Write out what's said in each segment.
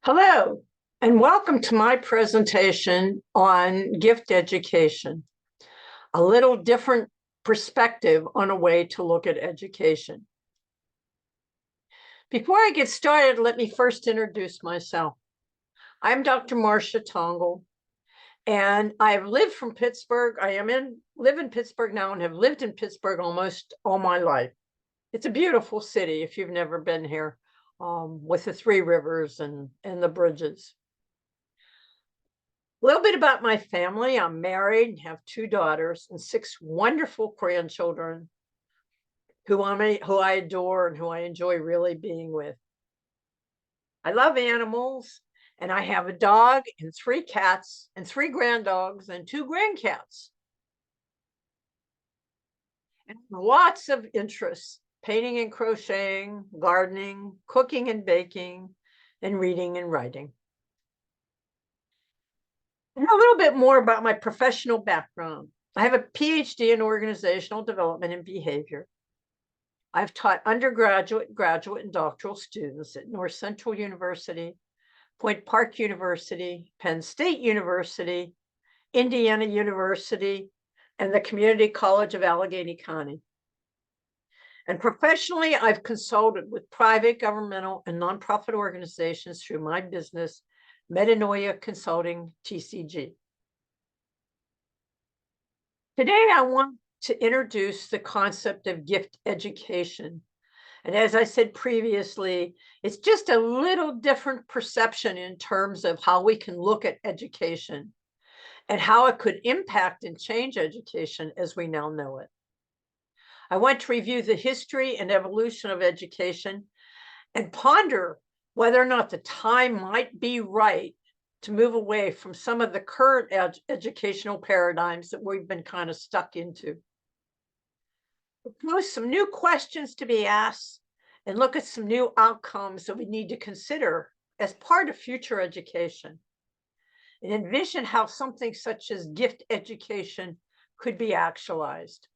Hello, and welcome to my presentation on gift education, a little different perspective on a way to look at education. Before I get started, let me first introduce myself. I'm Dr. Marsha Tongel, and I've lived from Pittsburgh. Live in Pittsburgh now and have lived in Pittsburgh almost all my life. It's a beautiful city if you've never been here, with the three rivers and the bridges. A little bit about my family. I'm married and have two daughters and six wonderful grandchildren who I adore and who I enjoy really being with. I love animals, and I have a dog and three cats and three granddogs and two grandcats. And lots of interests: painting and crocheting, gardening, cooking and baking, and reading and writing. And a little bit more about my professional background. I have a PhD in organizational development and behavior. I've taught undergraduate, graduate, and doctoral students at Northcentral University, Point Park University, Penn State University, Indiana University, and the Community College of Allegheny County. And professionally, I've consulted with private, governmental, and nonprofit organizations through my business, Metanoia Consulting, TCG. Today, I want to introduce the concept of gift education. And as I said previously, it's just a little different perception in terms of how we can look at education and how it could impact and change education as we now know it. I want to review the history and evolution of education and ponder whether or not the time might be right to move away from some of the current educational paradigms that we've been kind of stuck into. Propose some new questions to be asked and look at some new outcomes that we need to consider as part of future education, and envision how something such as gift education could be actualized.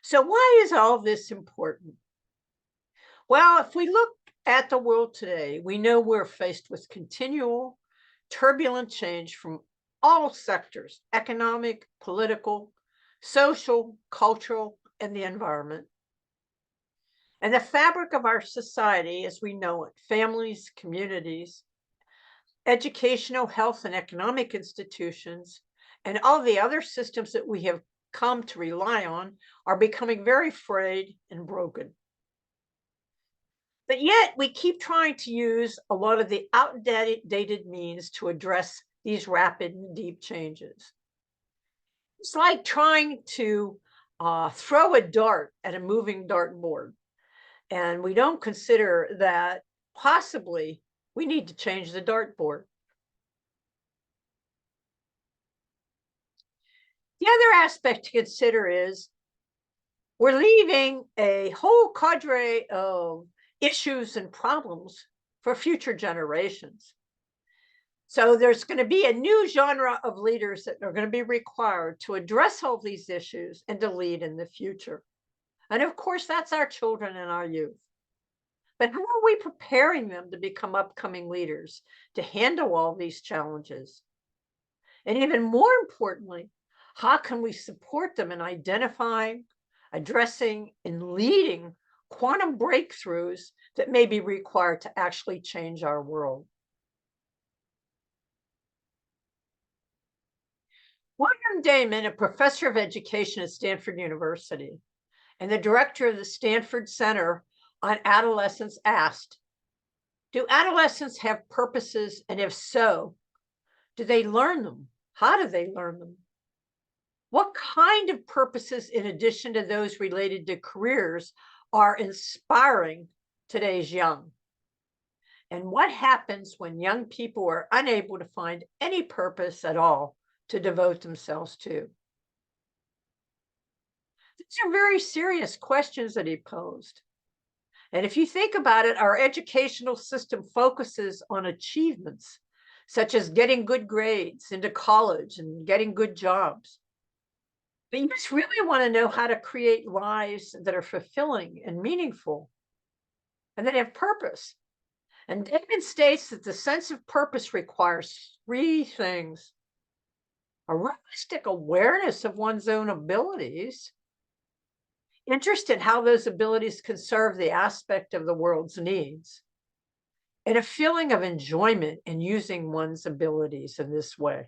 So why is all this important? Well, if we look at the world today, we know we're faced with continual, turbulent change from all sectors: economic, political, social, cultural, and the environment. And the fabric of our society as we know it, families, communities, educational, health, and economic institutions, and all the other systems that we have come to rely on are becoming very frayed and broken. But yet we keep trying to use a lot of the outdated means to address these rapid and deep changes. It's like trying to throw a dart at a moving dartboard. And we don't consider that possibly we need to change the dartboard. The other aspect to consider is we're leaving a whole cadre of issues and problems for future generations. So there's going to be a new genre of leaders that are going to be required to address all these issues and to lead in the future. And of course, that's our children and our youth. But how are we preparing them to become upcoming leaders to handle all these challenges? And even more importantly, how can we support them in identifying, addressing, and leading quantum breakthroughs that may be required to actually change our world? William Damon, a professor of education at Stanford University and the director of the Stanford Center on Adolescence, asked, "Do adolescents have purposes? And if so, do they learn them? How do they learn them? What kind of purposes, in addition to those related to careers, are inspiring today's young? And what happens when young people are unable to find any purpose at all to devote themselves to?" These are very serious questions that he posed. And if you think about it, our educational system focuses on achievements, such as getting good grades into college and getting good jobs. But you just really want to know how to create lives that are fulfilling and meaningful and that have purpose. And David states that the sense of purpose requires three things: a realistic awareness of one's own abilities, interest in how those abilities can serve the aspect of the world's needs, and a feeling of enjoyment in using one's abilities in this way.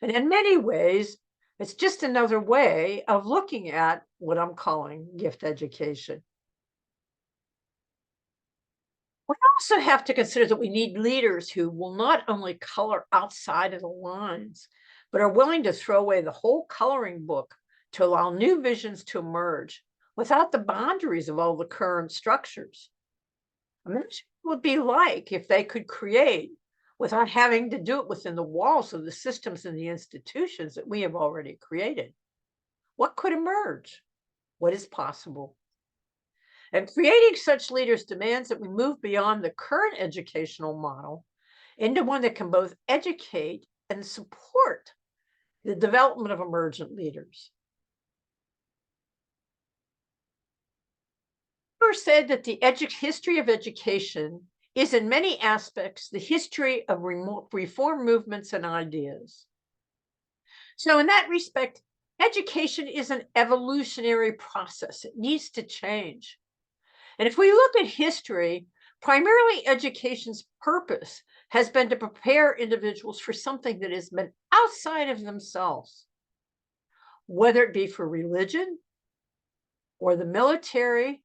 And in many ways, it's just another way of looking at what I'm calling gift education. We also have to consider that we need leaders who will not only color outside of the lines, but are willing to throw away the whole coloring book to allow new visions to emerge without the boundaries of all the current structures. Imagine what it would be like if they could create without having to do it within the walls of the systems and the institutions that we have already created. What could emerge? What is possible? And creating such leaders demands that we move beyond the current educational model into one that can both educate and support the development of emergent leaders. First said that the history of education is in many aspects the history of reform movements and ideas. So in that respect, education is an evolutionary process. It needs to change. And if we look at history, primarily education's purpose has been to prepare individuals for something that has been outside of themselves, whether it be for religion or the military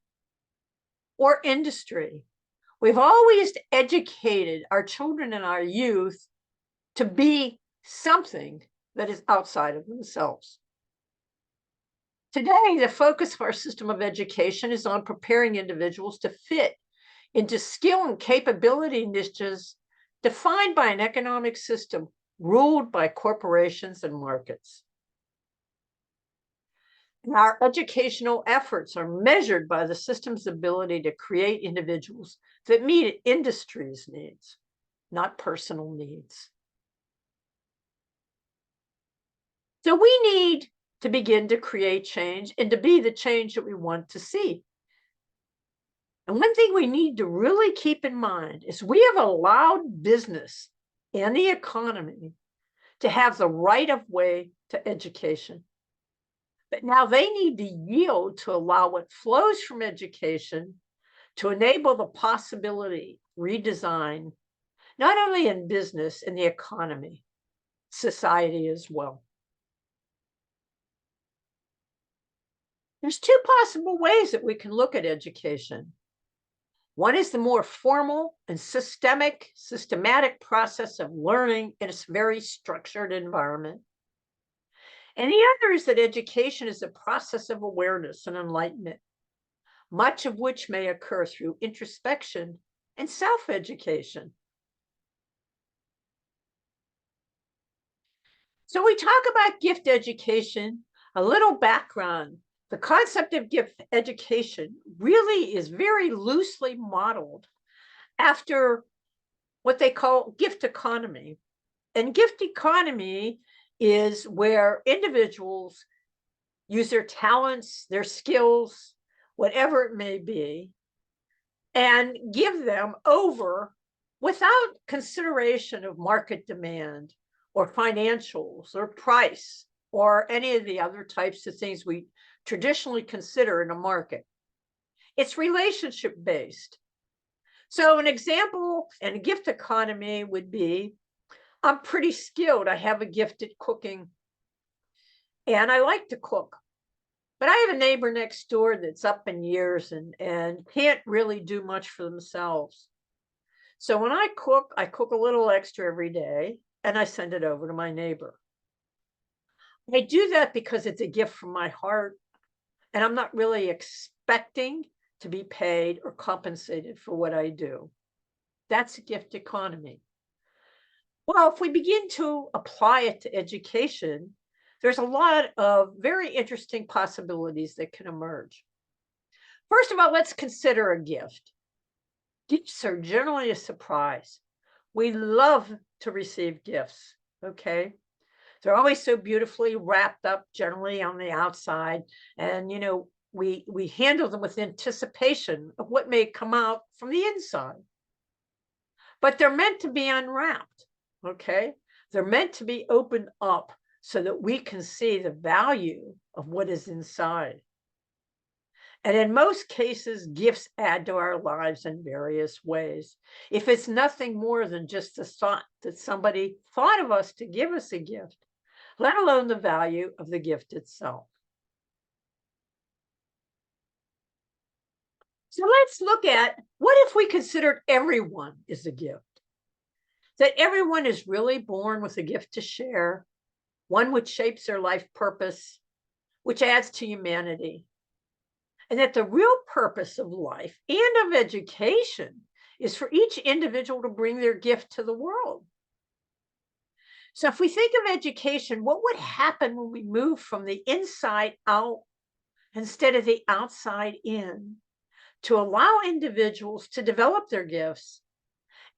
or industry. We've always educated our children and our youth to be something that is outside of themselves. Today, the focus of our system of education is on preparing individuals to fit into skill and capability niches defined by an economic system ruled by corporations and markets. And our educational efforts are measured by the system's ability to create individuals that meet industry's needs, not personal needs. So we need to begin to create change and to be the change that we want to see. And one thing we need to really keep in mind is we have allowed business and the economy to have the right of way to education. But now they need to yield to allow what flows from education to enable the possibility, redesign, not only in business, in the economy, society as well. There's two possible ways that we can look at education. One is the more formal and systematic process of learning in a very structured environment. And the other is that education is a process of awareness and enlightenment, much of which may occur through introspection and self-education. So we talk about gift education, a little background. The concept of gift education really is very loosely modeled after what they call gift economy. And gift economy is where individuals use their talents, their skills, whatever it may be, and give them over without consideration of market demand or financials or price or any of the other types of things we traditionally consider in a market. It's relationship based. So an example in a gift economy would be, I'm pretty skilled. I have a gift at cooking and I like to cook. But I have a neighbor next door that's up in years and can't really do much for themselves. So when I cook a little extra every day and I send it over to my neighbor. I do that because it's a gift from my heart and I'm not really expecting to be paid or compensated for what I do. That's a gift economy. Well, if we begin to apply it to education, there's a lot of very interesting possibilities that can emerge. First of all, let's consider a gift. Gifts are generally a surprise. We love to receive gifts, okay? They're always so beautifully wrapped up, generally on the outside. And, we handle them with anticipation of what may come out from the inside. but they're meant to be unwrapped, okay? They're meant to be opened up so that we can see the value of what is inside. And in most cases, gifts add to our lives in various ways. If it's nothing more than just the thought that somebody thought of us to give us a gift, let alone the value of the gift itself. So let's look at, what if we considered everyone is a gift? That everyone is really born with a gift to share, one which shapes their life purpose, which adds to humanity. And that the real purpose of life and of education is for each individual to bring their gift to the world. So if we think of education, what would happen when we move from the inside out instead of the outside in, to allow individuals to develop their gifts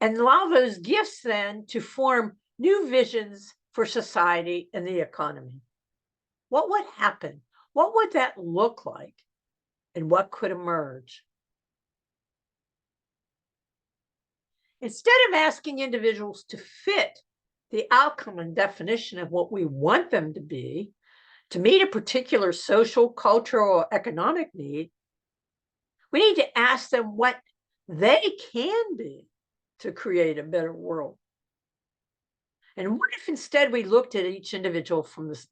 and allow those gifts then to form new visions for society and the economy? What would happen? What would that look like? And what could emerge? Instead of asking individuals to fit the outcome and definition of what we want them to be, to meet a particular social, cultural, or economic need, we need to ask them what they can be to create a better world. And what if instead we looked at each individual from this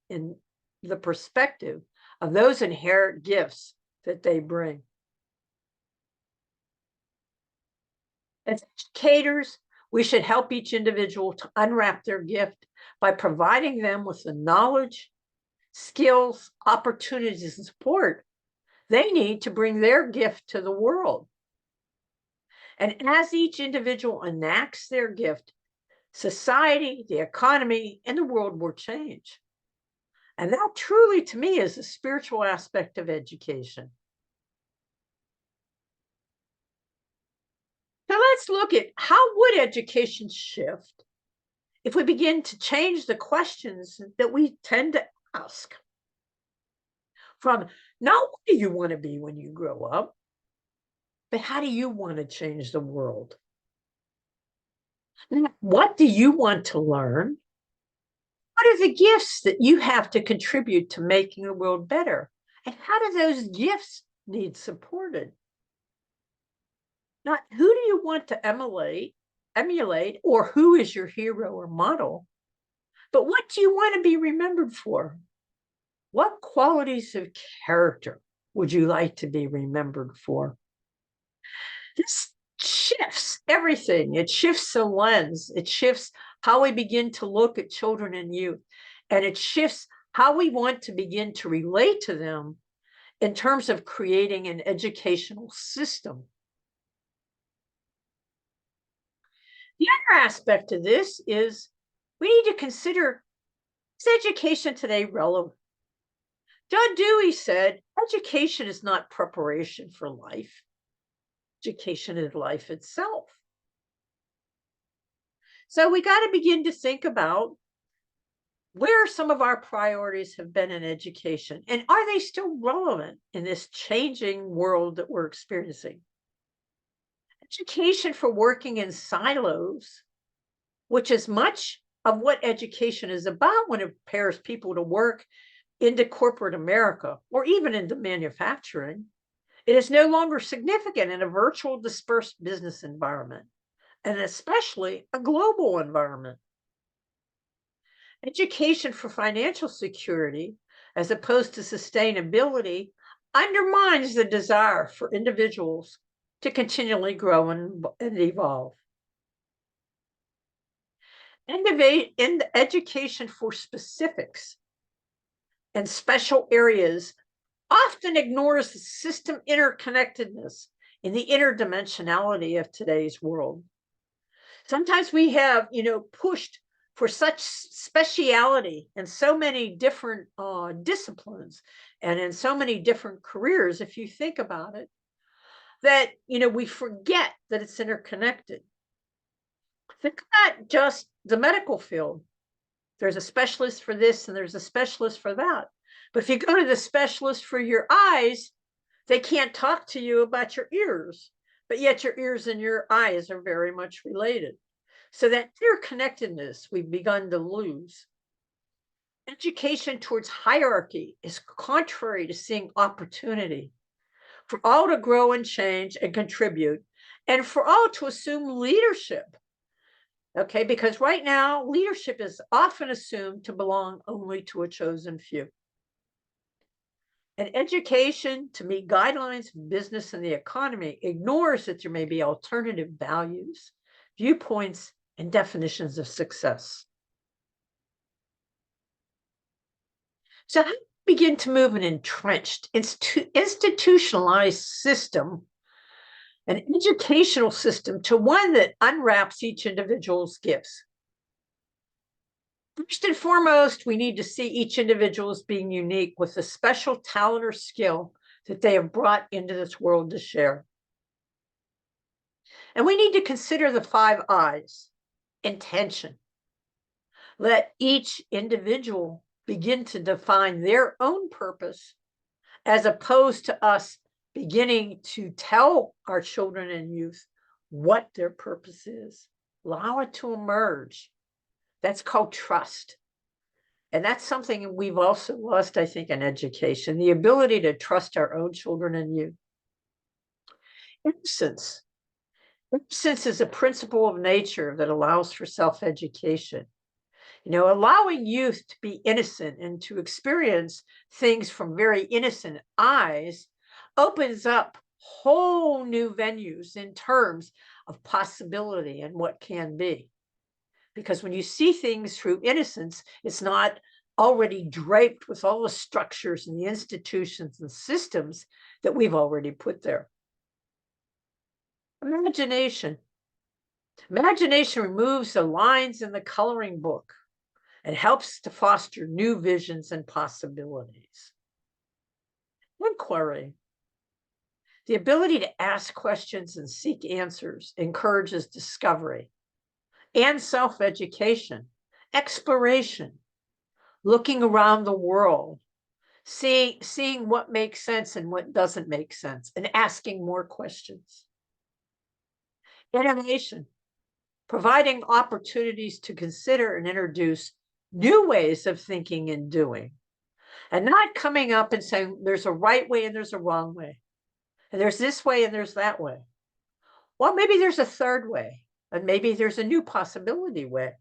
in the perspective of those inherent gifts that they bring? As educators, we should help each individual to unwrap their gift by providing them with the knowledge, skills, opportunities, and support they need to bring their gift to the world. And as each individual enacts their gift, society, the economy, and the world will change. And that truly, to me, is a spiritual aspect of education. So let's look at, how would education shift if we begin to change the questions that we tend to ask? From not what do you want to be when you grow up, but how do you want to change the world? What do you want to learn? What are the gifts that you have to contribute to making the world better? And how do those gifts need supported? Not who do you want to emulate, or who is your hero or model, but what do you want to be remembered for? What qualities of character would you like to be remembered for? This shifts everything. It shifts the lens. It shifts how we begin to look at children and youth. And it shifts how we want to begin to relate to them in terms of creating an educational system. The other aspect of this is we need to consider, is education today relevant? John Dewey said, education is not preparation for life. Education is life itself. So we got to begin to think about where some of our priorities have been in education, and are they still relevant in this changing world that we're experiencing? Education for working in silos, which is much of what education is about when it prepares people to work into corporate America or even into manufacturing. It is no longer significant in a virtual, dispersed business environment, and especially a global environment. Education for financial security, as opposed to sustainability, undermines the desire for individuals to continually grow and evolve. In education for specifics and special areas often ignores the system interconnectedness in the interdimensionality of today's world. Sometimes we have, pushed for such speciality in so many different disciplines and in so many different careers, if you think about it, that, we forget that it's interconnected. Think about just the medical field. There's a specialist for this and there's a specialist for that. But if you go to the specialist for your eyes, they can't talk to you about your ears. but yet your ears and your eyes are very much related. So that interconnectedness we've begun to lose. Education towards hierarchy is contrary to seeing opportunity for all to grow and change and contribute, and for all to assume leadership. Okay, because right now, leadership is often assumed to belong only to a chosen few. And education to meet guidelines of business and the economy ignores that there may be alternative values, viewpoints, and definitions of success. So how do we begin to move an entrenched, institutionalized system, an educational system, to one that unwraps each individual's gifts? First and foremost, we need to see each individual as being unique with a special talent or skill that they have brought into this world to share. And we need to consider the 5 I's. Intention. Let each individual begin to define their own purpose, as opposed to us beginning to tell our children and youth what their purpose is. Allow it to emerge. That's called trust. And that's something we've also lost, I think, in education, the ability to trust our own children and youth. Innocence. Innocence is a principle of nature that allows for self-education. Allowing youth to be innocent and to experience things from very innocent eyes opens up whole new venues in terms of possibility and what can be. Because when you see things through innocence, it's not already draped with all the structures and the institutions and systems that we've already put there. Imagination. Imagination removes the lines in the coloring book and helps to foster new visions and possibilities. Inquiry. The ability to ask questions and seek answers encourages discovery and self-education, exploration, looking around the world, seeing what makes sense and what doesn't make sense, and asking more questions. Innovation, providing opportunities to consider and introduce new ways of thinking and doing, and not coming up and saying there's a right way and there's a wrong way, and there's this way and there's that way. Well, maybe there's a third way, and maybe there's a new possibility way,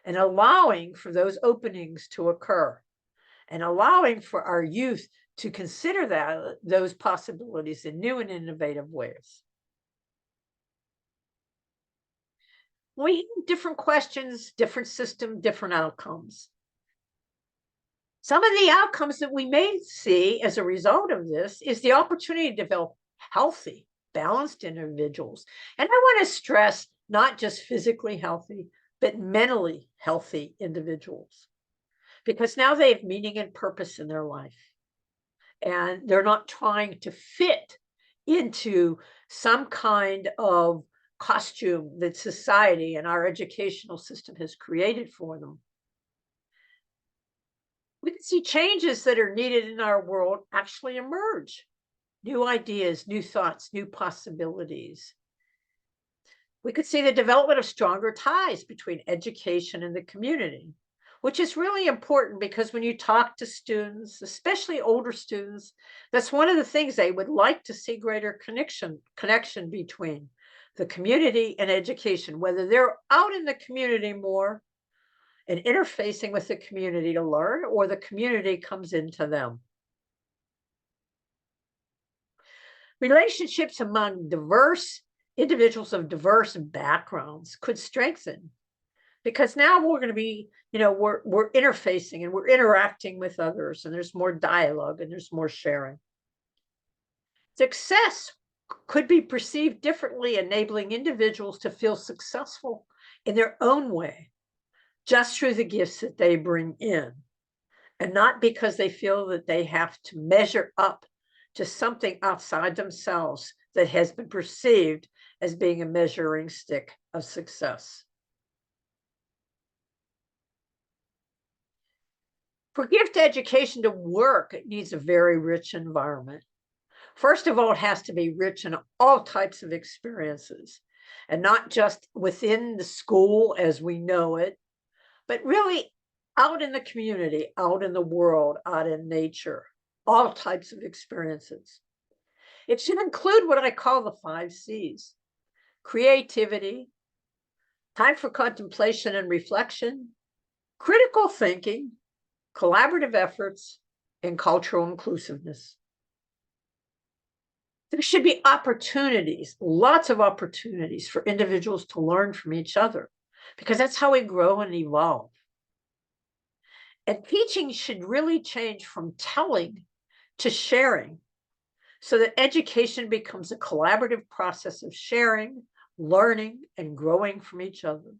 and allowing for those openings to occur, and allowing for our youth to consider those possibilities in new and innovative ways. We have different questions, different system, different outcomes. Some of the outcomes that we may see as a result of this is the opportunity to develop healthy, balanced individuals. And I want to stress not just physically healthy, but mentally healthy individuals, because now they have meaning and purpose in their life. And they're not trying to fit into some kind of costume that society and our educational system has created for them. We can see changes that are needed in our world actually emerge. New ideas, new thoughts, new possibilities. We could see the development of stronger ties between education and the community, which is really important because when you talk to students, especially older students, that's one of the things they would like to see greater connection between the community and education, whether they're out in the community more and interfacing with the community to learn, or the community comes into them. Relationships among diverse individuals of diverse backgrounds could strengthen, because now we're going to be, we're interfacing and we're interacting with others, and there's more dialogue and there's more sharing. Success could be perceived differently, enabling individuals to feel successful in their own way, just through the gifts that they bring in, and not because they feel that they have to measure up to something outside themselves that has been perceived as being a measuring stick of success. For gift education to work, it needs a very rich environment First of all, it has to be rich in all types of experiences, and not just within the school as we know it, but really out in the community, out in the world, out in nature, all types of experiences. It should include what I call the 5 C's: creativity, time for contemplation and reflection, critical thinking, collaborative efforts, and cultural inclusiveness. There should be opportunities, lots of opportunities for individuals to learn from each other, because that's how we grow and evolve. And teaching should really change from telling to sharing, so that education becomes a collaborative process of sharing, learning, and growing from each other.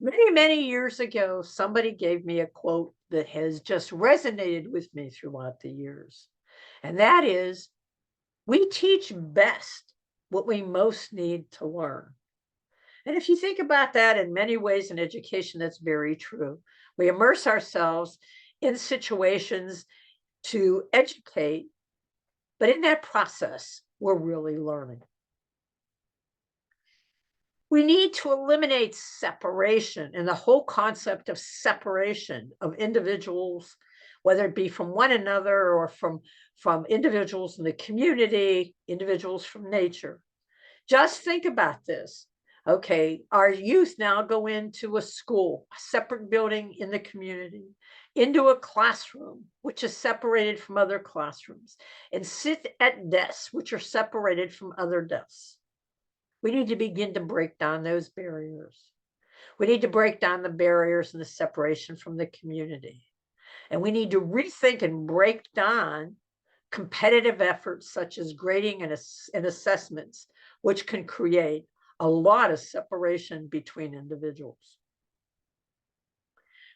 Many, many years ago, somebody gave me a quote that has just resonated with me throughout the years. And that is, we teach best what we most need to learn. And if you think about that, in many ways in education, that's very true. We immerse ourselves in situations to educate, but in that process, we're really learning. We need to eliminate separation and the whole concept of separation of individuals, whether it be from one another or from individuals in the community, individuals from nature. Just think about this. Okay, our youth now go into a school, a separate building in the community, into a classroom, which is separated from other classrooms, and sit at desks, which are separated from other desks. We need to begin to break down those barriers. We need to break down the barriers and the separation from the community. And we need to rethink and break down competitive efforts such as grading and assessments, which can create a lot of separation between individuals.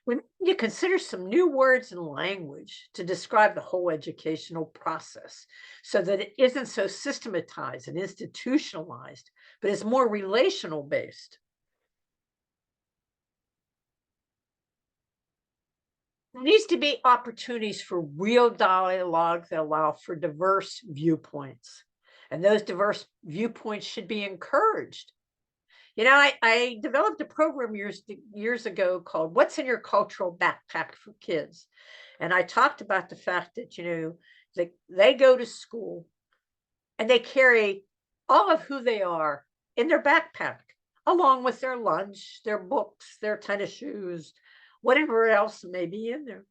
We need to consider some new words and language to describe the whole educational process, so that it isn't so systematized and institutionalized, but is more relational based. There needs to be opportunities for real dialogue that allow for diverse viewpoints. And those diverse viewpoints should be encouraged. You know, I developed a program years ago called What's in Your Cultural Backpack for Kids. And I talked about the fact that, they go to school and they carry all of who they are in their backpack, along with their lunch, their books, their tennis shoes, whatever else may be in there.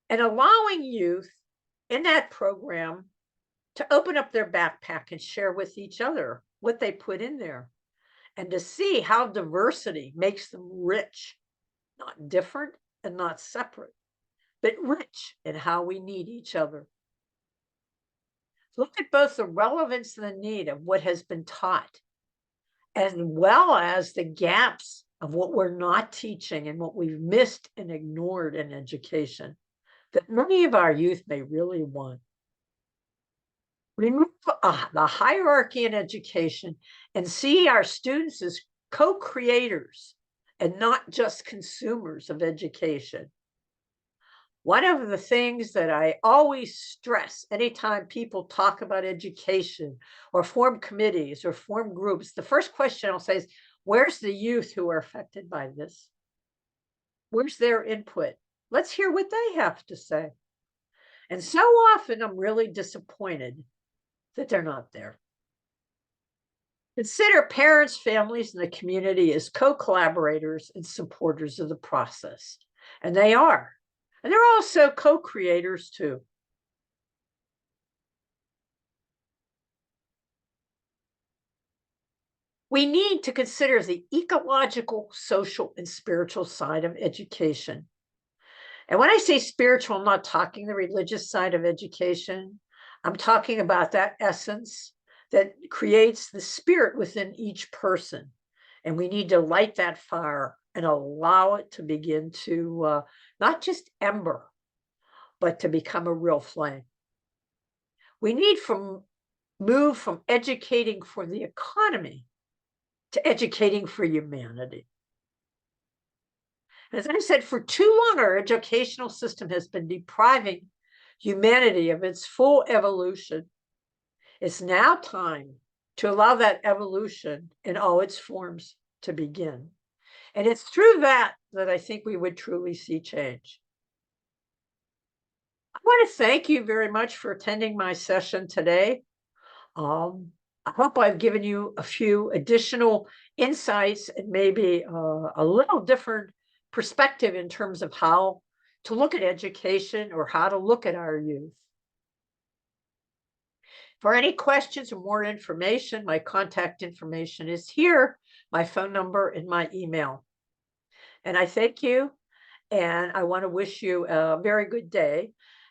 And allowing youth in that program to open up their backpack and share with each other what they put in there, and to see how diversity makes them rich, not different and not separate, but rich in how we need each other. Look at both the relevance and the need of what has been taught, as well as the gaps of what we're not teaching and what we've missed and ignored in education that many of our youth may really want. Remove the hierarchy in education and see our students as co-creators and not just consumers of education. One of the things that I always stress anytime people talk about education or form committees or form groups, the first question I'll say is, where's the youth who are affected by this? Where's their input? Let's hear what they have to say. And so often I'm really disappointed that they're not there. Consider parents, families, and the community as co-collaborators and supporters of the process. And they are. And they're also co-creators too. We need to consider the ecological, social, and spiritual side of education. And when I say spiritual, I'm not talking the religious side of education. I'm talking about that essence that creates the spirit within each person. And we need to light that fire and allow it to begin to not just ember, but to become a real flame. We need to move from educating for the economy to educating for humanity. As I said, for too long, our educational system has been depriving humanity of its full evolution. It's now time to allow that evolution in all its forms to begin. And it's through that that I think we would truly see change. I want to thank you very much for attending my session today. I hope I've given you a few additional insights and maybe a little different perspective in terms of how to look at education or how to look at our youth. For any questions or more information, my contact information is here, my phone number and my email. And I thank you, and I want to wish you a very good day.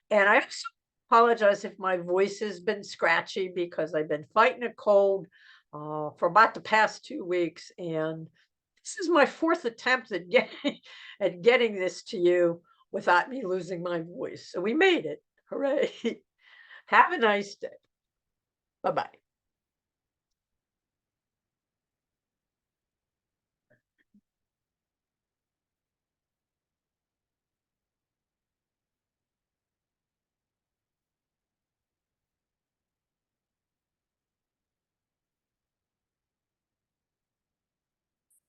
And I also apologize if my voice has been scratchy because I've been fighting a cold for about the past 2 weeks. And this is my fourth attempt at getting this to you without me losing my voice. So we made it. Hooray. Have a nice day. Bye-bye.